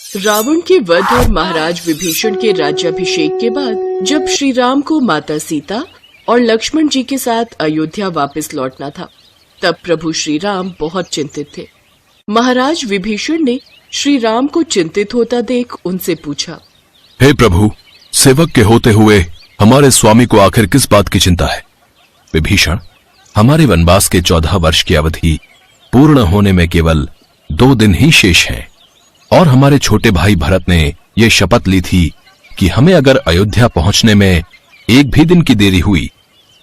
रावण के वध और महाराज विभीषण के राज्याभिषेक के बाद जब श्री राम को माता सीता और लक्ष्मण जी के साथ अयोध्या वापस लौटना था, तब प्रभु श्री राम बहुत चिंतित थे। महाराज विभीषण ने श्री राम को चिंतित होता देख उनसे पूछा, हे प्रभु, सेवक के होते हुए हमारे स्वामी को आखिर किस बात की चिंता है? विभीषण, हमारे वनवास के 14 वर्ष की अवधि पूर्ण होने में केवल 2 दिन ही शेष हैं, और हमारे छोटे भाई भरत ने ये शपथ ली थी कि हमें अगर अयोध्या पहुंचने में 1 भी दिन की देरी हुई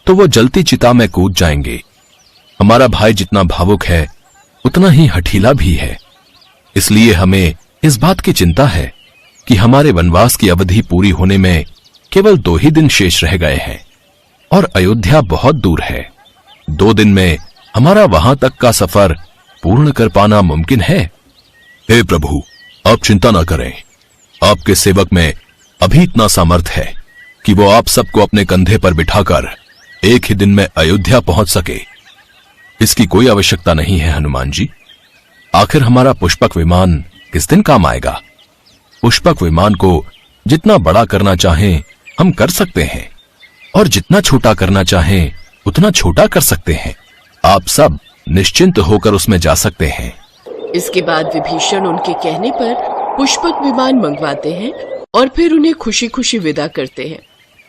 तो वो जलती चिता में कूद जाएंगे। हमारा भाई जितना भावुक है उतना ही हठीला भी है, इसलिए हमें इस बात की चिंता है कि हमारे वनवास की अवधि पूरी होने में केवल 2 ही दिन शेष रह गए हैं और अयोध्या बहुत दूर है। 2 दिन में हमारा वहां तक का सफर पूर्ण कर पाना मुमकिन है। हे प्रभु, आप चिंता न करें। आपके सेवक में अभी इतना सामर्थ है कि वो आप सबको अपने कंधे पर बिठाकर 1 ही दिन में अयोध्या पहुंच सके। इसकी कोई आवश्यकता नहीं है हनुमान जी। आखिर हमारा पुष्पक विमान किस दिन काम आएगा? पुष्पक विमान को जितना बड़ा करना चाहें हम कर सकते हैं, और जितना छोटा करना चाहें उतना छोटा कर सकते हैं। आप सब निश्चिंत होकर उसमें जा सकते हैं। इसके बाद विभीषण उनके कहने पर पुष्पक विमान मंगवाते हैं और फिर उन्हें खुशी खुशी विदा करते हैं।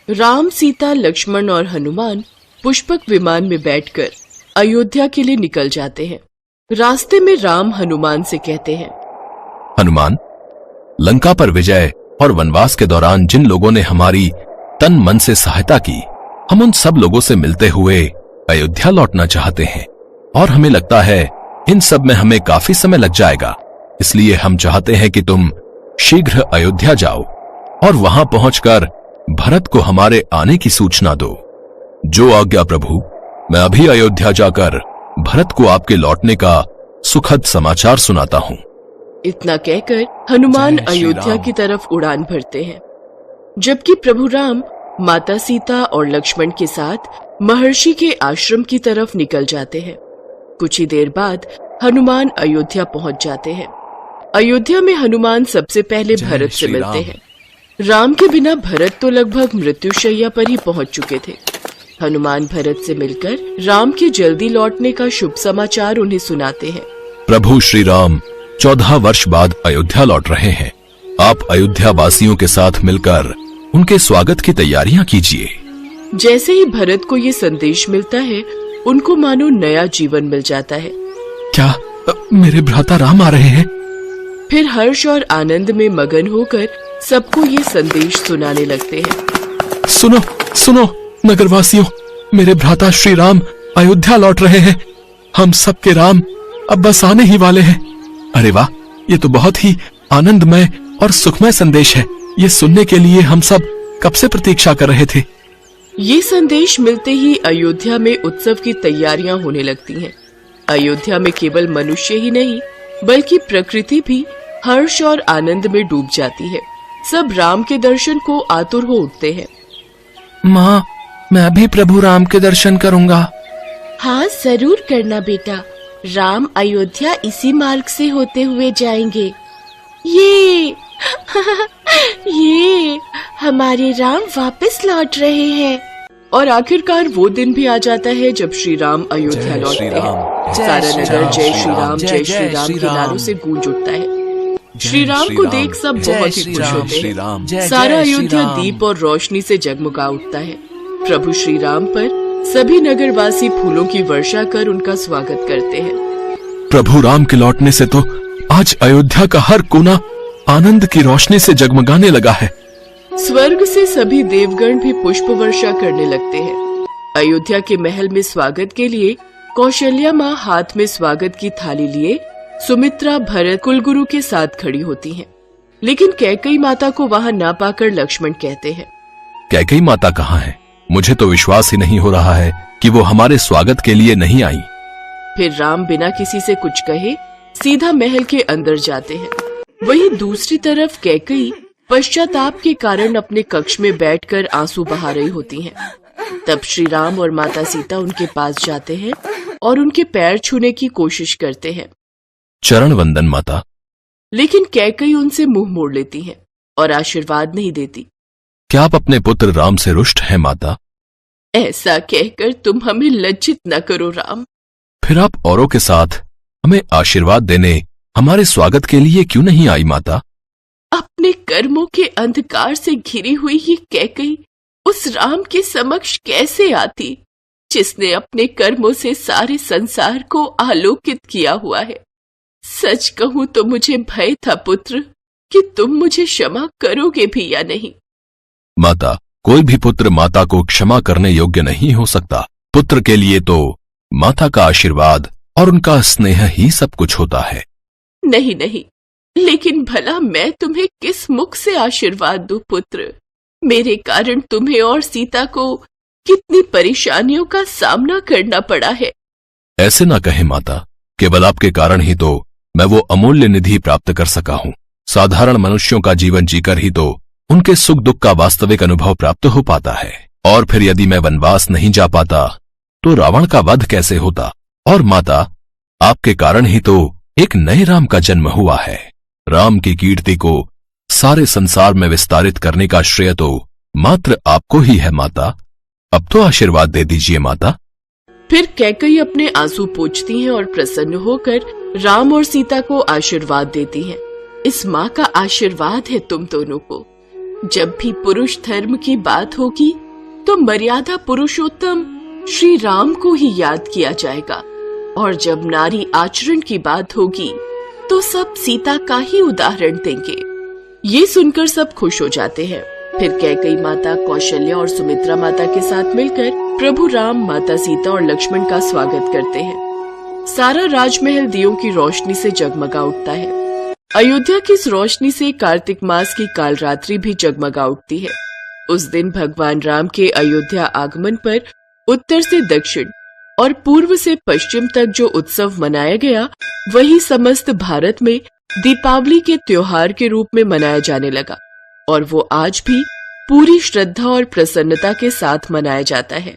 राम, सीता, लक्ष्मण और हनुमान पुष्पक विमान में बैठकर अयोध्या के लिए निकल जाते हैं। रास्ते में राम हनुमान से कहते हैं, हनुमान, लंका पर विजय और वनवास के दौरान जिन लोगों ने हमारी तन मन से सहायता की, हम उन सब लोगों से मिलते हुए अयोध्या लौटना चाहते हैं, और हमें लगता है इन सब में हमें काफी समय लग जाएगा। इसलिए हम चाहते हैं कि तुम शीघ्र अयोध्या जाओ और वहां पहुंचकर भरत को हमारे आने की सूचना दो। जो आज्ञा प्रभु। मैं अभी अयोध्या जाकर भरत को आपके लौटने का सुखद समाचार सुनाता हूँ। इतना कहकर हनुमान अयोध्या की तरफ उड़ान भरते हैं, जबकि प्रभु राम माता सीता और लक्ष्मण के साथ महर्षि के आश्रम की तरफ निकल जाते हैं। कुछ ही देर बाद हनुमान अयोध्या पहुंच जाते हैं। अयोध्या में हनुमान सबसे पहले भरत से मिलते हैं। राम के बिना भरत तो लगभग मृत्युशैया पर ही पहुंच चुके थे। हनुमान भरत से मिलकर राम के जल्दी लौटने का शुभ समाचार उन्हें सुनाते हैं। प्रभु श्री राम 14 वर्ष बाद अयोध्या लौट रहे हैं। आप अयोध्या वासियों के साथ मिलकर उनके स्वागत की तैयारियां कीजिए। जैसे ही भरत को ये संदेश मिलता है, उनको मानो नया जीवन मिल जाता है। क्या मेरे भ्राता राम आ रहे हैं? फिर हर्ष और आनंद में मगन होकर सबको ये संदेश सुनाने लगते हैं। सुनो सुनो नगरवासियों, मेरे भ्राता श्री राम अयोध्या लौट रहे हैं। हम सबके राम अब बस आने ही वाले हैं। अरे वाह, ये तो बहुत ही आनंदमय और सुखमय संदेश है। ये सुनने के लिए हम सब कब से प्रतीक्षा कर रहे थे। ये संदेश मिलते ही अयोध्या में उत्सव की तैयारियां होने लगती हैं। अयोध्या में केवल मनुष्य ही नहीं बल्कि प्रकृति भी हर्ष और आनंद में डूब जाती है। सब राम के दर्शन को आतुर हो उठते हैं। माँ, मैं भी प्रभु राम के दर्शन करूंगा। हाँ, जरूर करना बेटा। राम अयोध्या इसी मार्ग से होते हुए जाएंगे। ये ये हमारे राम वापस लौट रहे हैं। और आखिरकार वो दिन भी आ जाता है जब श्री राम अयोध्या लौटते हैं। सारा नगर जय श्री राम जय श्री राम के नारों से गूंज उठता है। श्री राम को देख सब बहुत ही खुश होते हैं। सारा अयोध्या दीप और रोशनी से जगमगा उठता है। प्रभु श्री राम पर सभी नगरवासी फूलों की वर्षा कर उनका स्वागत करते हैं। प्रभु राम के लौटने से तो आज अयोध्या का हर कोना आनंद की रोशनी से जगमगाने लगा है। स्वर्ग से सभी देवगण भी पुष्प वर्षा करने लगते हैं। अयोध्या के महल में स्वागत के लिए कौशल्या माँ हाथ में स्वागत की थाली लिए सुमित्रा, भरत, कुलगुरु के साथ खड़ी होती हैं। लेकिन कैकेयी माता को वहाँ न पाकर लक्ष्मण कहते हैं, कैकेयी माता कहाँ है? मुझे तो विश्वास ही नहीं हो रहा है कि वो हमारे स्वागत के लिए नहीं आई। फिर राम बिना किसी से कुछ कहे सीधा महल के अंदर जाते हैं। वहीं दूसरी तरफ कैकेयी पश्चाताप के कारण अपने कक्ष में बैठकर आंसू बहा रही होती हैं। तब श्री राम और माता सीता उनके पास जाते हैं और उनके पैर छूने की कोशिश करते हैं। चरण वंदन माता। लेकिन कैकई उनसे मुंह मोड़ लेती हैं और आशीर्वाद नहीं देती। क्या आप अपने पुत्र राम से रुष्ट हैं माता? ऐसा कहकर तुम हमें लज्जित न करो राम। फिर आप औरों के साथ हमें आशीर्वाद देने हमारे स्वागत के लिए क्यों नहीं आई माता? अपने कर्मों के अंधकार से घिरी हुई ये कैकई उस राम के समक्ष कैसे आती जिसने अपने कर्मों से सारे संसार को आलोकित किया हुआ है। सच कहूं तो मुझे भय था पुत्र कि तुम मुझे क्षमा करोगे भी या नहीं। माता, कोई भी पुत्र माता को क्षमा करने योग्य नहीं हो सकता। पुत्र के लिए तो माता का आशीर्वाद और उनका स्नेह ही सब कुछ होता है। नहीं नहीं, लेकिन भला मैं तुम्हें किस मुख से आशीर्वाद दूं पुत्र? मेरे कारण तुम्हें और सीता को कितनी परेशानियों का सामना करना पड़ा है। ऐसे ना कहे माता, केवल आपके कारण ही तो मैं वो अमूल्य निधि प्राप्त कर सका हूँ। साधारण मनुष्यों का जीवन जीकर ही तो उनके सुख दुख का वास्तविक अनुभव प्राप्त हो पाता है। और फिर यदि मैं वनवास नहीं जा पाता तो रावण का वध कैसे होता? और माता, आपके कारण ही तो एक नए राम का जन्म हुआ है। राम की कीर्ति को सारे संसार में विस्तारित करने का श्रेय तो मात्र आपको ही है माता। अब तो आशीर्वाद दे दीजिए माता। फिर कैकई अपने आंसू पोंछती हैं और प्रसन्न होकर राम और सीता को आशीर्वाद देती हैं। इस माँ का आशीर्वाद है तुम दोनों को। जब भी पुरुष धर्म की बात होगी तो मर्यादा पुरुषोत्तम श्री राम को ही याद किया जाएगा, और जब नारी आचरण की बात होगी तो सब सीता का ही उदाहरण देंगे। ये सुनकर सब खुश हो जाते हैं। फिर कैकई माता कौशल्या और सुमित्रा माता के साथ मिलकर प्रभु राम, माता सीता और लक्ष्मण का स्वागत करते हैं। सारा राजमहल दियों की रोशनी से जगमगा उठता है। अयोध्या की इस रोशनी से कार्तिक मास की कालरात्रि भी जगमगा उठती है। उस दिन भगवान राम के अयोध्या आगमन पर उत्तर से दक्षिण और पूर्व से पश्चिम तक जो उत्सव मनाया गया, वही समस्त भारत में दीपावली के त्योहार के रूप में मनाया जाने लगा, और वो आज भी पूरी श्रद्धा और प्रसन्नता के साथ मनाया जाता है।